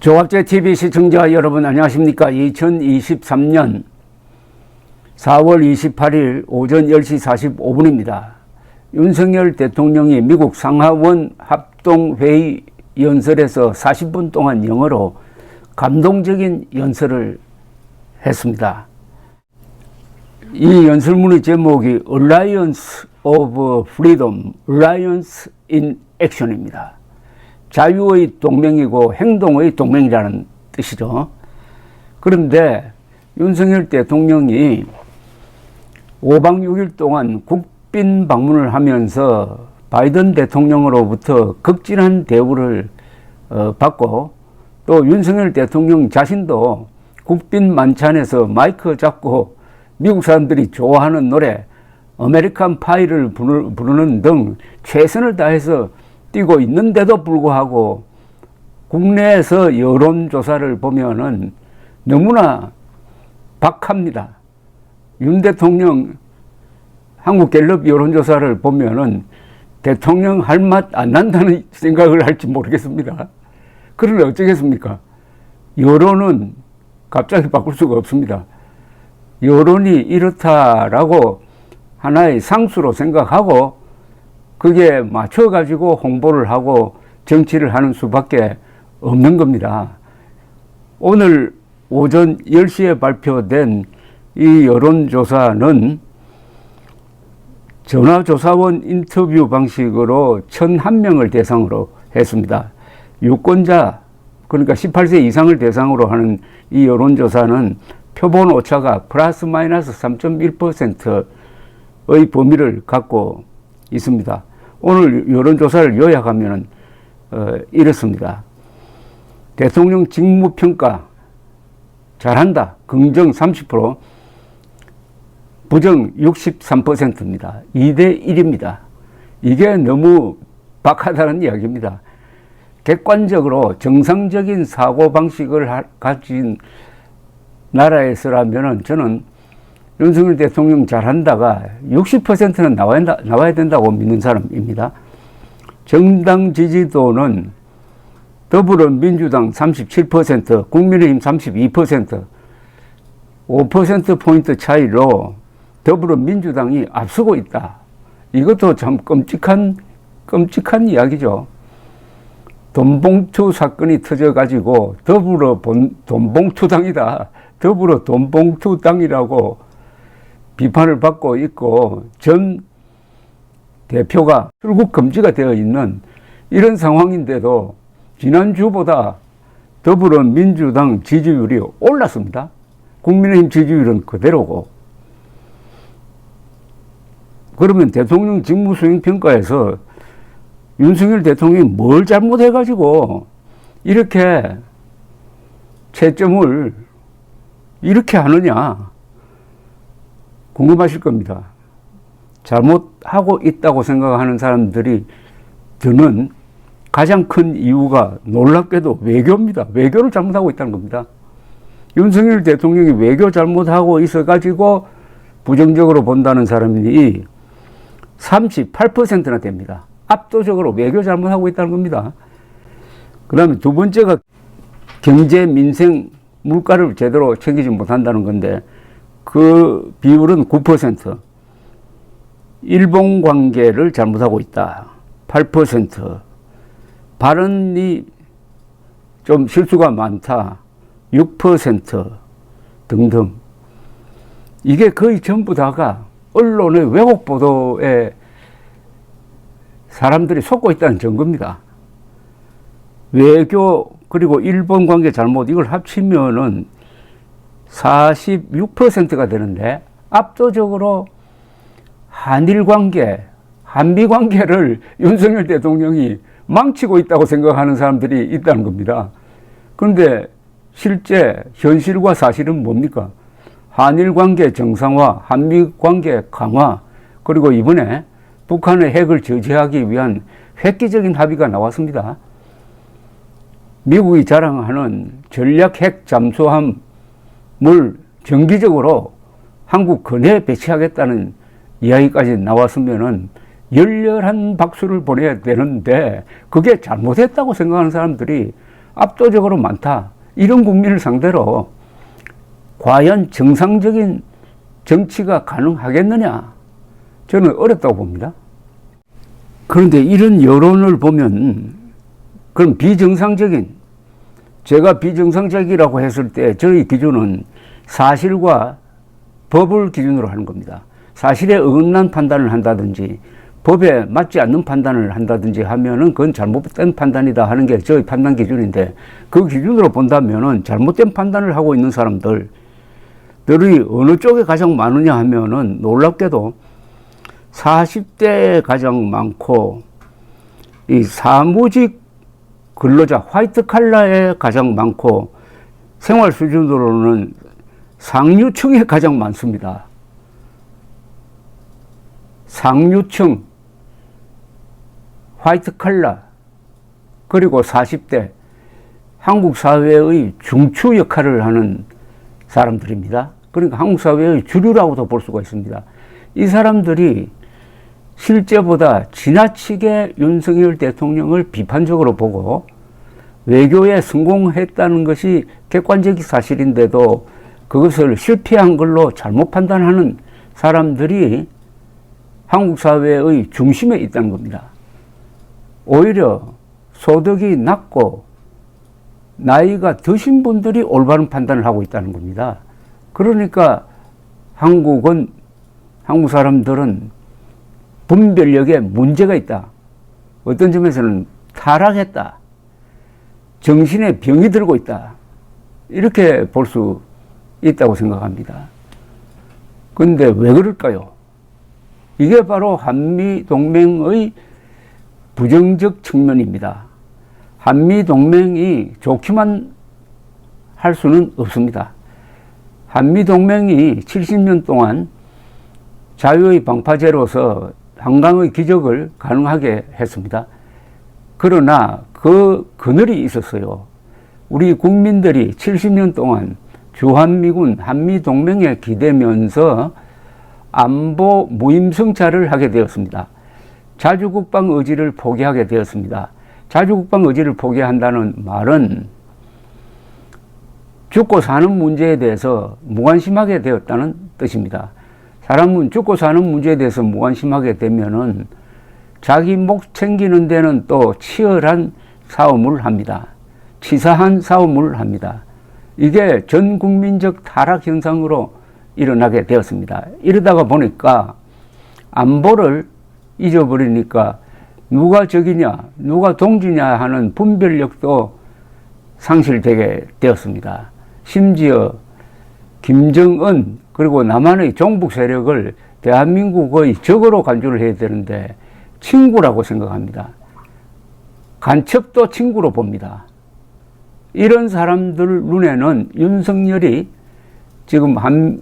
조갑제TV 시청자 여러분 안녕하십니까. 2023년 4월 28일 오전 10시 45분입니다. 윤석열 대통령이 미국 상하원 합동회의 연설에서 40분 동안 영어로 감동적인 연설을 했습니다. 이 연설문의 제목이 Alliance of Freedom, Alliance in Action입니다. 자유의 동맹이고 행동의 동맹이라는 뜻이죠. 그런데 윤석열 대통령이 5박 6일 동안 국빈 방문을 하면서 바이든 대통령으로부터 극진한 대우를 받고, 또 윤석열 대통령 자신도 국빈 만찬에서 마이크 잡고 미국 사람들이 좋아하는 노래 아메리칸 파이를 부르는 등 최선을 다해서 뛰고 있는데도 불구하고 국내에서 여론조사를 보면은 너무나 박합니다. 윤 대통령 한국갤럽 여론조사를 보면은 대통령 할 맛 안 난다는 생각을 할지 모르겠습니다. 그런데 어쩌겠습니까? 여론은 갑자기 바꿀 수가 없습니다. 여론이 이렇다라고 하나의 상수로 생각하고 그게 맞춰가지고 홍보를 하고 정치를 하는 수밖에 없는 겁니다. 오늘 오전 10시에 발표된 이 여론조사는 전화조사원 인터뷰 방식으로 1,001명을 대상으로 했습니다. 유권자, 그러니까 18세 이상을 대상으로 하는 이 여론조사는 표본 오차가 플러스 마이너스 3.1%의 범위를 갖고 있습니다. 오늘 여론조사를 요약하면 이렇습니다. 대통령 직무평가 잘한다, 긍정 30%, 부정 63%입니다. 2대 1입니다. 이게 너무 박하다는 이야기입니다. 객관적으로 정상적인 사고방식을 가진 나라에서라면 저는 윤석열 대통령 잘한다가 60%는 나와야 된다고 믿는 사람입니다. 정당 지지도는 더불어민주당 37%, 국민의힘 32%, 5%포인트 차이로 더불어민주당이 앞서고 있다. 이것도 참 끔찍한 이야기죠. 돈봉투 사건이 터져가지고 돈봉투당이다. 더불어 돈봉투당이라고 비판을 받고 있고 전 대표가 출국 금지가 되어 있는 이런 상황인데도 지난주보다 더불어민주당 지지율이 올랐습니다. 국민의힘 지지율은 그대로고. 그러면 대통령 직무수행평가에서 윤석열 대통령이 뭘 잘못해가지고 이렇게 채점을 이렇게 하느냐 궁금하실 겁니다. 잘못하고 있다고 생각하는 사람들이 드는 가장 큰 이유가 놀랍게도 외교입니다. 외교를 잘못하고 있다는 겁니다. 윤석열 대통령이 외교 잘못하고 있어가지고 부정적으로 본다는 사람이 38%나 됩니다. 압도적으로 외교 잘못하고 있다는 겁니다. 그 다음에 두 번째가 경제, 민생, 물가를 제대로 챙기지 못한다는 건데 그 비율은 9%. 일본 관계를 잘못하고 있다. 8%. 발언이 좀 실수가 많다. 6% 등등. 이게 거의 전부 다가 언론의 왜곡 보도에 사람들이 속고 있다는 증거입니다. 외교 그리고 일본 관계 잘못 이걸 합치면은 46%가 되는데 압도적으로 한일 관계, 한미 관계를 윤석열 대통령이 망치고 있다고 생각하는 사람들이 있다는 겁니다. 그런데 실제 현실과 사실은 뭡니까? 한일 관계 정상화, 한미 관계 강화, 그리고 이번에 북한의 핵을 저지하기 위한 획기적인 합의가 나왔습니다. 미국이 자랑하는 전략 핵 잠수함을 정기적으로 한국 근해에 배치하겠다는 이야기까지 나왔으면은 열렬한 박수를 보내야 되는데 그게 잘못했다고 생각하는 사람들이 압도적으로 많다. 이런 국민을 상대로 과연 정상적인 정치가 가능하겠느냐? 저는 어렵다고 봅니다. 그런데 이런 여론을 보면 그럼 비정상적인, 제가 비정상적이라고 했을 때 저희 기준은 사실과 법을 기준으로 하는 겁니다. 사실에 어긋난 판단을 한다든지 법에 맞지 않는 판단을 한다든지 하면은 그건 잘못된 판단이다 하는 게 저희 판단 기준인데, 그 기준으로 본다면은 잘못된 판단을 하고 있는 사람들이 어느 쪽에 가장 많으냐 하면은 놀랍게도 40대에 가장 많고 이 사무직 근로자 화이트 칼라에 가장 많고 생활 수준으로는 상류층에 가장 많습니다. 상류층, 화이트 칼라, 그리고 40대, 한국 사회의 중추 역할을 하는 사람들입니다. 그러니까 한국 사회의 주류라고도 볼 수가 있습니다. 이 사람들이 실제보다 지나치게 윤석열 대통령을 비판적으로 보고 외교에 성공했다는 것이 객관적인 사실인데도 그것을 실패한 걸로 잘못 판단하는 사람들이 한국 사회의 중심에 있다는 겁니다. 오히려 소득이 낮고 나이가 드신 분들이 올바른 판단을 하고 있다는 겁니다. 그러니까 한국 사람들은 분별력에 문제가 있다. 어떤 점에서는 타락했다. 정신에 병이 들고 있다. 이렇게 볼 수 있다고 생각합니다. 그런데 왜 그럴까요? 이게 바로 한미동맹의 부정적 측면입니다. 한미동맹이 좋기만 할 수는 없습니다. 한미동맹이 70년 동안 자유의 방파제로서 한강의 기적을 가능하게 했습니다. 그러나 그 그늘이 있었어요. 우리 국민들이 70년 동안 주한미군 한미동맹에 기대면서 안보 무임승차를 하게 되었습니다. 자주국방 의지를 포기하게 되었습니다. 자주국방 의지를 포기한다는 말은 죽고 사는 문제에 대해서 무관심하게 되었다는 뜻입니다. 사람은 죽고 사는 문제에 대해서 무관심하게 되면은 자기 목 챙기는 데는 또 치열한 싸움을 합니다. 치사한 싸움을 합니다. 이게 전 국민적 타락 현상으로 일어나게 되었습니다. 이러다가 보니까 안보를 잊어버리니까 누가 적이냐, 누가 동지냐 하는 분별력도 상실되게 되었습니다. 심지어 김정은 그리고 남한의 종북 세력을 대한민국의 적으로 간주를 해야 되는데 친구라고 생각합니다. 간첩도 친구로 봅니다. 이런 사람들 눈에는 윤석열이 지금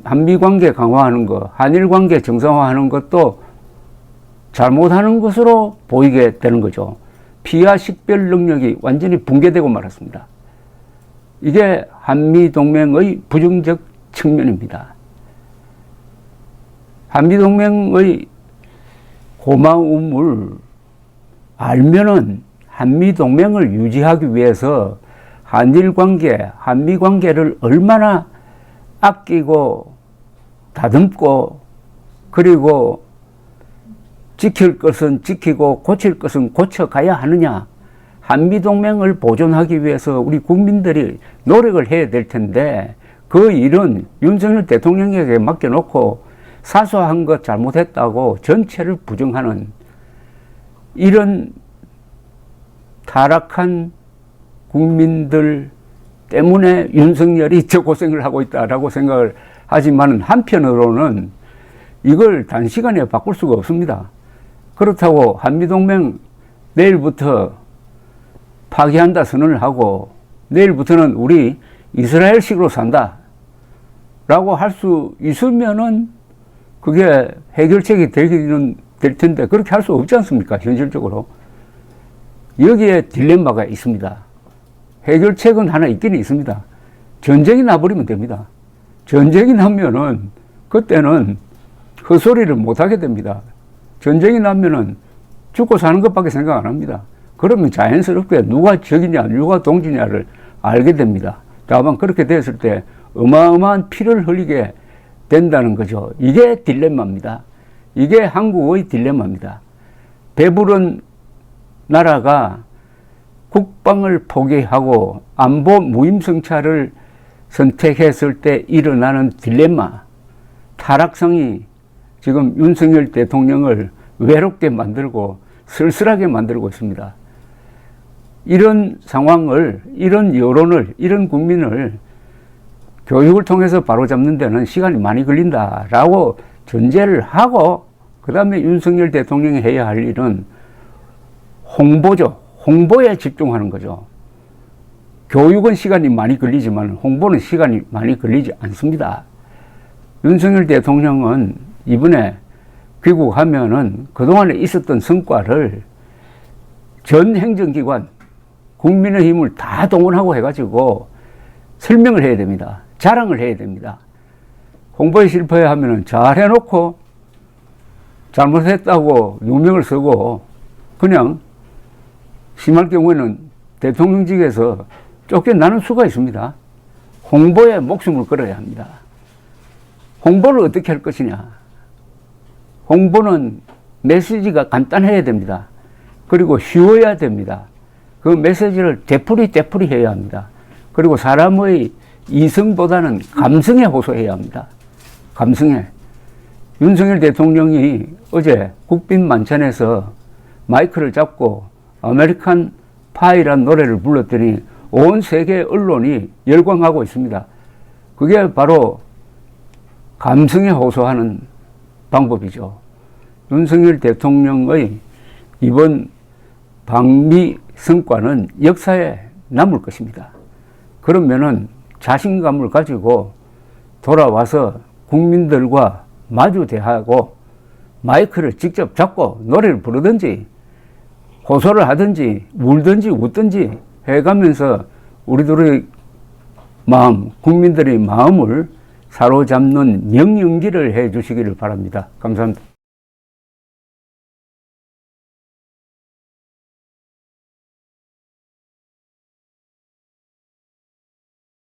한미관계 강화하는 것, 한일관계 정상화하는 것도 잘못하는 것으로 보이게 되는 거죠. 피하 식별 능력이 완전히 붕괴되고 말았습니다. 이게 한미동맹의 부정적 측면입니다. 한미동맹의 고마움을 알면은 한미동맹을 유지하기 위해서 한일관계, 한미관계를 얼마나 아끼고 다듬고 그리고 지킬 것은 지키고 고칠 것은 고쳐가야 하느냐. 한미동맹을 보존하기 위해서 우리 국민들이 노력을 해야 될 텐데 그 일은 윤석열 대통령에게 맡겨놓고 사소한 것 잘못했다고 전체를 부정하는 이런 타락한 국민들 때문에 윤석열이 저 고생을 하고 있다라고 생각을 하지만 한편으로는 이걸 단시간에 바꿀 수가 없습니다. 그렇다고 한미동맹 내일부터 파기한다 선언을 하고 내일부터는 우리 이스라엘식으로 산다 라고 할 수 있으면은 그게 해결책이 되기는 될 텐데 그렇게 할 수 없지 않습니까? 현실적으로. 여기에 딜레마가 있습니다. 해결책은 하나 있기는 있습니다. 전쟁이 나버리면 됩니다. 전쟁이 나면은 그때는 헛소리를 못 하게 됩니다. 전쟁이 나면은 죽고 사는 것밖에 생각 안 합니다. 그러면 자연스럽게 누가 적이냐, 누가 동지냐를 알게 됩니다. 다만 그렇게 됐을 때 어마어마한 피를 흘리게 된다는 거죠. 이게 딜레마입니다. 이게 한국의 딜레마입니다. 배부른 나라가 국방을 포기하고 안보 무임승차를 선택했을 때 일어나는 딜레마, 타락성이 지금 윤석열 대통령을 외롭게 만들고 쓸쓸하게 만들고 있습니다. 이런 상황을, 이런 여론을, 이런 국민을 교육을 통해서 바로잡는 데는 시간이 많이 걸린다라고 전제를 하고, 그 다음에 윤석열 대통령이 해야 할 일은 홍보죠. 홍보에 집중하는 거죠. 교육은 시간이 많이 걸리지만 홍보는 시간이 많이 걸리지 않습니다. 윤석열 대통령은 이번에 귀국하면은 그동안에 있었던 성과를 전 행정기관, 국민의힘을 다 동원하고 해가지고 설명을 해야 됩니다. 자랑을 해야 됩니다. 홍보에 실패하면은 잘 해놓고 잘못했다고 누명을 쓰고 그냥 심할 경우에는 대통령직에서 쫓겨나는 수가 있습니다. 홍보에 목숨을 걸어야 합니다. 홍보를 어떻게 할 것이냐. 홍보는 메시지가 간단해야 됩니다. 그리고 쉬워야 됩니다. 그 메시지를 되풀이 해야 합니다. 그리고 사람의 이성보다는 감성에 호소해야 합니다. 감성에. 윤석열 대통령이 어제 국빈 만찬에서 마이크를 잡고 아메리칸 파이란 노래를 불렀더니 온 세계 언론이 열광하고 있습니다. 그게 바로 감성에 호소하는 방법이죠. 윤석열 대통령의 이번 방미 성과는 역사에 남을 것입니다. 그러면은 자신감을 가지고 돌아와서 국민들과 마주 대하고 마이크를 직접 잡고 노래를 부르든지 호소를 하든지 울든지 웃든지 해가면서 우리들의 마음, 국민들의 마음을 사로잡는 명령기를 해 주시기를 바랍니다. 감사합니다.